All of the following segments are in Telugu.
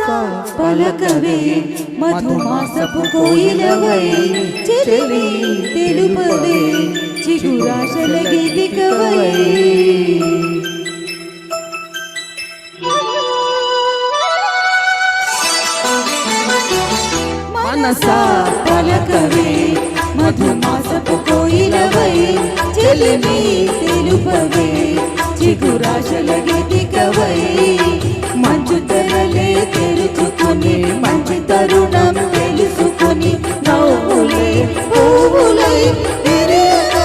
పలకవే మధుమాసపు కోయిలవై చెలి తెలుపవే చిగురాశల గీతికవై మనసా పలకవే మధుమాసపు కోయిలవై చెలిమి తెలుపవే చిగురాశల గీతికవై మంచు తెరలే తెరుచుకొని మంచి తరుణం తెలుసుకొని నవ్వులే పువ్వులై విరియగా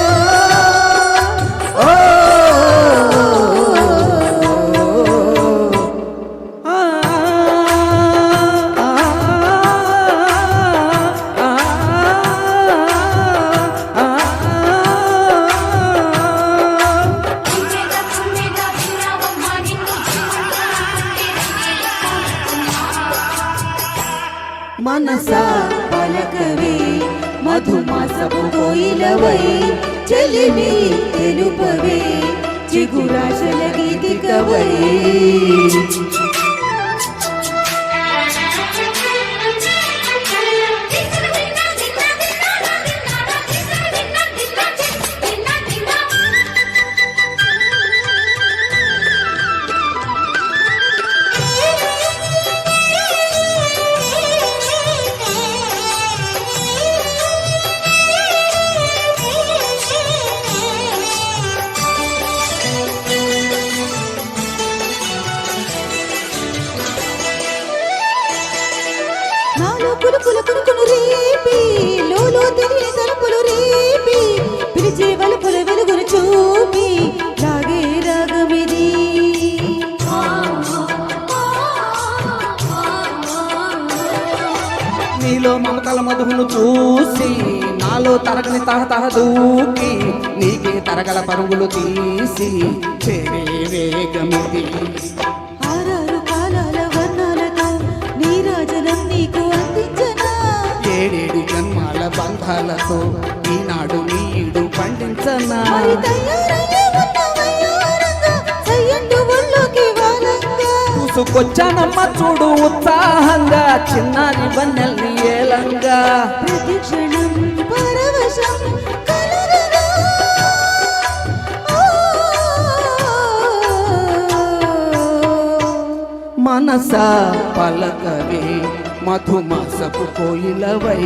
మనసా పలకవే మధుమాసపు కోయిలవై చెలిమి తెలుపవే చిగురాశల గీతికవై కులుకులు రేపి లోలో తెలియని తలుపులు రేపి పిలిచే వలుపుల వెలుగును చూపి లాగే రాగమిది నీలో మమతల మధువును చూసి నాలో తరగని తహతహ దూకి నీకే తరగల పరుగులు తీసి చేరే వేగమిది ఏడేడు జన్మాల బంధాలతో ఈనాడు నీడు పండించనా చూసుకొచ్చానమ్మ చూడు ఉత్సాహంగా చిన్నారి వన్నెల్ని ఏలంగా ప్రతిక్షణం పరవశం మనసా పలకవే మధుమాసపు కోయిలవై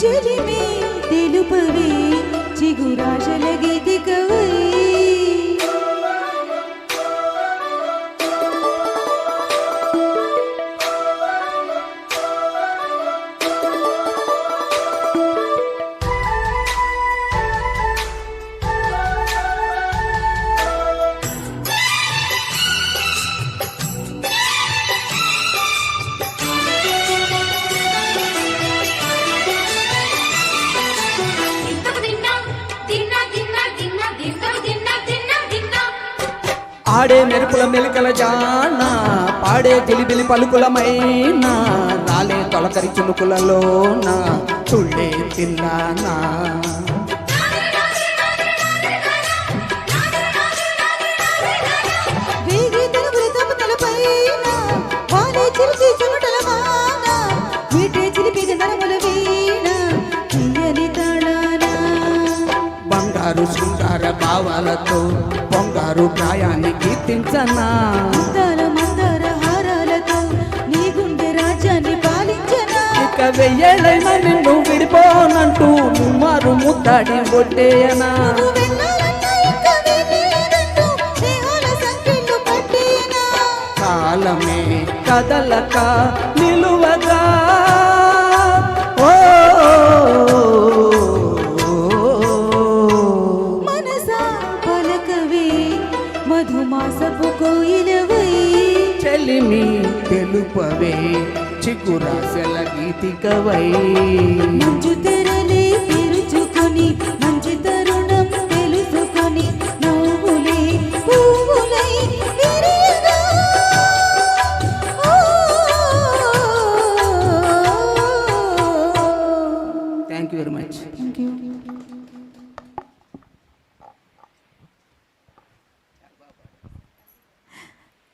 చెలిమి తెలుపవే చిగురాశల గీతికవై ఆడే మెరుపుల మెలికల జాన పాడే గిలిబిలి పలుకులమైన రాలే తొలకరి చునుకులలోన చుళ్ళే తిల్లానా బంగారు శృంగార భావాలతో పొంగారు ప్రాయాన్ని కీర్తించనా మందార హారాలతో నీ గుండె రాజ్యాన్ని పాలించనా ఇక వెయ్యేళ్ళైనా నిన్ను విడిపోనంటూ ముమ్మారు ముద్దాడి కొట్టేయనా కాలమే కదలక నిలువగా ఓ మనసా పలకవే మధుమాసపు కోయిలవై చెలిమి తెలుపవే చిగురాశల గీతికవై మంచు తెరలే తెరుచుకొని మంచి తరుణం తెలుసుకొని నవ్వులే పువ్వులై విరియగా thank you very much. Thank you.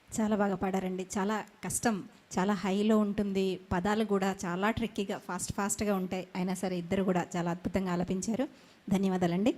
చాలా బాగా పాడారండి. చాలా కష్టం చాలా హైలో ఉంటుంది, పదాలు కూడా చాలా ట్రిక్కీగా ఫాస్ట్గా ఉంటాయి. అయినా సరే ఇద్దరు కూడా చాలా అద్భుతంగా ఆలపించారు. ధన్యవాదాలండి.